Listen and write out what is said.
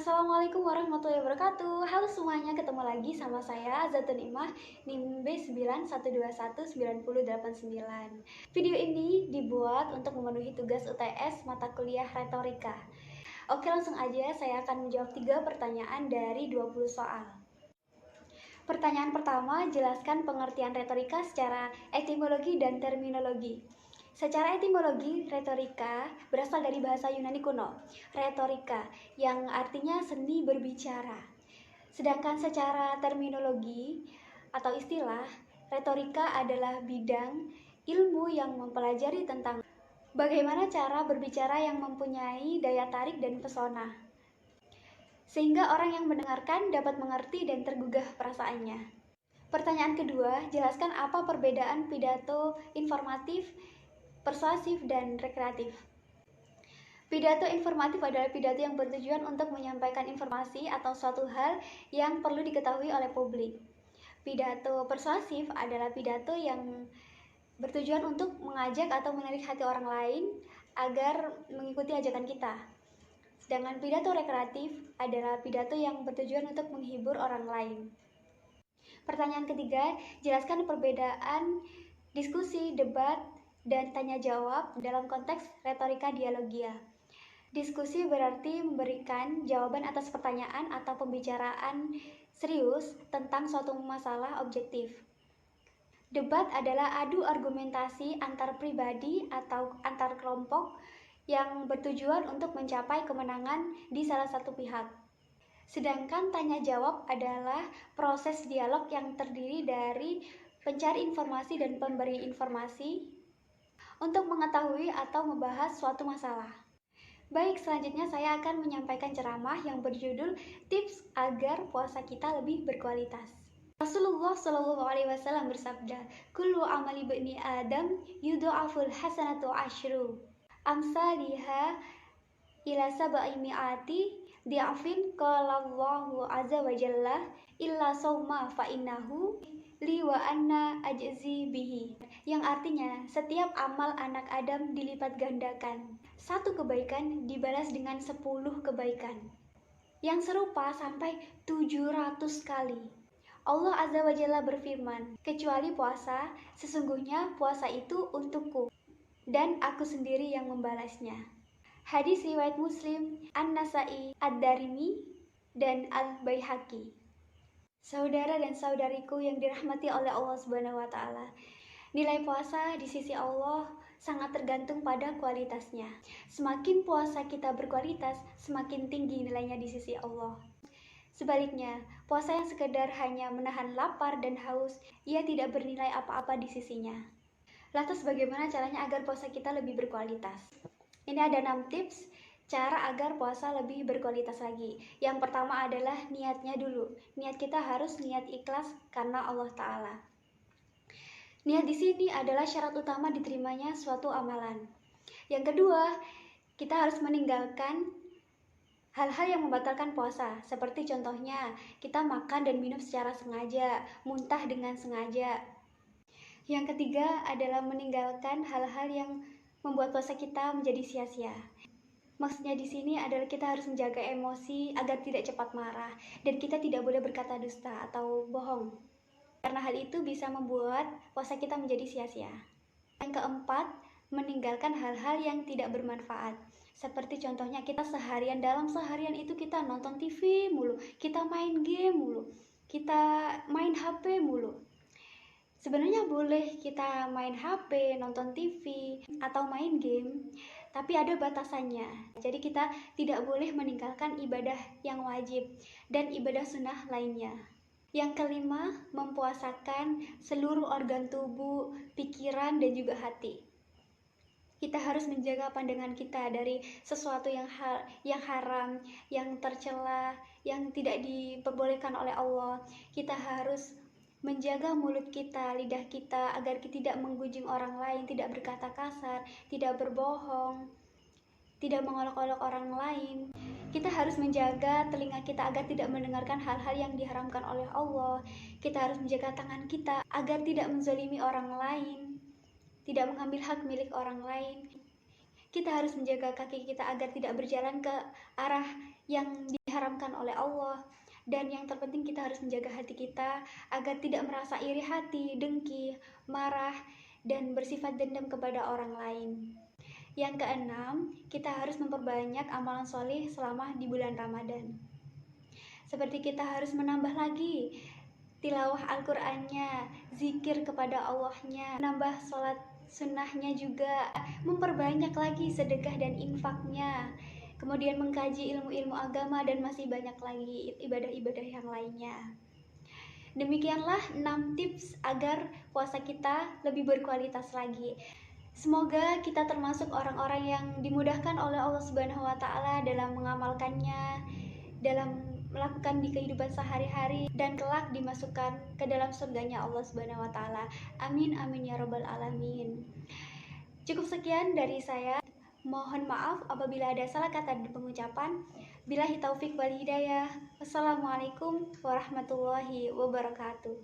Assalamualaikum warahmatullahi wabarakatuh. Halo semuanya, ketemu lagi sama saya Azatun Imah, NIM B91121989. Video ini dibuat untuk memenuhi tugas UTS mata kuliah retorika. Oke, langsung aja saya akan menjawab 3 pertanyaan dari 20 soal. Pertanyaan pertama, jelaskan pengertian retorika secara etimologi dan terminologi. Secara etimologi, retorika berasal dari bahasa Yunani kuno, retorika, yang artinya seni berbicara. Sedangkan secara terminologi atau istilah, retorika adalah bidang ilmu yang mempelajari tentang bagaimana cara berbicara yang mempunyai daya tarik dan pesona, sehingga orang yang mendengarkan dapat mengerti dan tergugah perasaannya. Pertanyaan kedua, jelaskan apa perbedaan pidato informatif, persuasif, dan rekreatif. Pidato informatif adalah pidato yang bertujuan untuk menyampaikan informasi atau suatu hal yang perlu diketahui oleh publik. Pidato persuasif adalah pidato yang bertujuan untuk mengajak atau menarik hati orang lain agar mengikuti ajakan kita. Sedangkan pidato rekreatif adalah pidato yang bertujuan untuk menghibur orang lain. Pertanyaan ketiga, jelaskan perbedaan diskusi, debat, dan tanya jawab dalam konteks retorika dialogia. Diskusi berarti memberikan jawaban atas pertanyaan atau pembicaraan serius tentang suatu masalah objektif. Debat adalah adu argumentasi antar pribadi atau antar kelompok yang bertujuan untuk mencapai kemenangan di salah satu pihak. Sedangkan tanya jawab adalah proses dialog yang terdiri dari pencari informasi dan pemberi informasi untuk mengetahui atau membahas suatu masalah. Baik, selanjutnya saya akan menyampaikan ceramah yang berjudul Tips agar puasa kita lebih berkualitas. Rasulullah Shallallahu Alaihi Wasallam bersabda, "Kullu amali bani Adam yudha'aful hasanatu asyru amsaliha ila sab'i mi'ati di'afin qala Allahu azza wa jalla illa sauma fa innahu li wa anna ajzi bihi," yang artinya setiap amal anak Adam dilipat gandakan. Satu kebaikan dibalas dengan 10 kebaikan. Yang serupa sampai 700 kali. Allah Azza wa Jalla berfirman, "Kecuali puasa, sesungguhnya puasa itu untukku, dan aku sendiri yang membalasnya." Hadis riwayat Muslim, An-Nasa'i, Ad-Darimi, dan Al-Baihaqi. Saudara dan saudariku yang dirahmati oleh Allah Subhanahu wa Ta'ala, nilai puasa di sisi Allah sangat tergantung pada kualitasnya. Semakin puasa kita berkualitas, semakin tinggi nilainya di sisi Allah. Sebaliknya, puasa yang sekedar hanya menahan lapar dan haus, ia tidak bernilai apa-apa di sisinya. Lantas bagaimana caranya agar puasa kita lebih berkualitas? Ini ada 6 tips cara agar puasa lebih berkualitas lagi. Yang pertama adalah niatnya dulu. Niat kita harus niat ikhlas karena Allah Ta'ala. Niat di sini adalah syarat utama diterimanya suatu amalan. Yang kedua, kita harus meninggalkan hal-hal yang membatalkan puasa, seperti contohnya kita makan dan minum secara sengaja, muntah dengan sengaja. Yang ketiga adalah meninggalkan hal-hal yang membuat puasa kita menjadi sia-sia. Maksudnya di sini adalah kita harus menjaga emosi agar tidak cepat marah, dan kita tidak boleh berkata dusta atau bohong, karena hal itu bisa membuat puasa kita menjadi sia-sia. Yang keempat, meninggalkan hal-hal yang tidak bermanfaat. Seperti contohnya kita dalam seharian itu kita nonton TV mulu, kita main game mulu, kita main HP mulu. Sebenarnya boleh kita main HP, nonton TV, atau main game, tapi ada batasannya. Jadi kita tidak boleh meninggalkan ibadah yang wajib dan ibadah sunnah lainnya. Yang kelima, mempuasakan seluruh organ tubuh, pikiran, dan juga hati. Kita harus menjaga pandangan kita dari sesuatu yang haram, yang tercela, yang tidak diperbolehkan oleh Allah. Kita harus menjaga mulut kita, lidah kita, agar kita tidak menggunjing orang lain, tidak berkata kasar, tidak berbohong, tidak mengolok-olok orang lain. Kita harus menjaga telinga kita agar tidak mendengarkan hal-hal yang diharamkan oleh Allah. Kita harus menjaga tangan kita agar tidak menzalimi orang lain, tidak mengambil hak milik orang lain. Kita harus menjaga kaki kita agar tidak berjalan ke arah yang diharamkan oleh Allah. Dan yang terpenting kita harus menjaga hati kita agar tidak merasa iri hati, dengki, marah, dan bersifat dendam kepada orang lain. Yang keenam, kita harus memperbanyak amalan soleh selama di bulan Ramadan. Seperti kita harus menambah lagi tilawah Al-Qur'annya, zikir kepada Allahnya, menambah sholat sunnahnya juga, memperbanyak lagi sedekah dan infaknya, kemudian mengkaji ilmu-ilmu agama, dan masih banyak lagi ibadah-ibadah yang lainnya. Demikianlah 6 tips agar puasa kita lebih berkualitas lagi. Semoga kita termasuk orang-orang yang dimudahkan oleh Allah Subhanahu wa taala dalam mengamalkannya, dalam melakukan di kehidupan sehari-hari, dan kelak dimasukkan ke dalam surganya Allah Subhanahu wa taala. Amin amin ya robbal alamin. Cukup sekian dari saya. Mohon maaf apabila ada salah kata di pengucapan. Billahi taufik wal hidayah. Wassalamualaikum warahmatullahi wabarakatuh.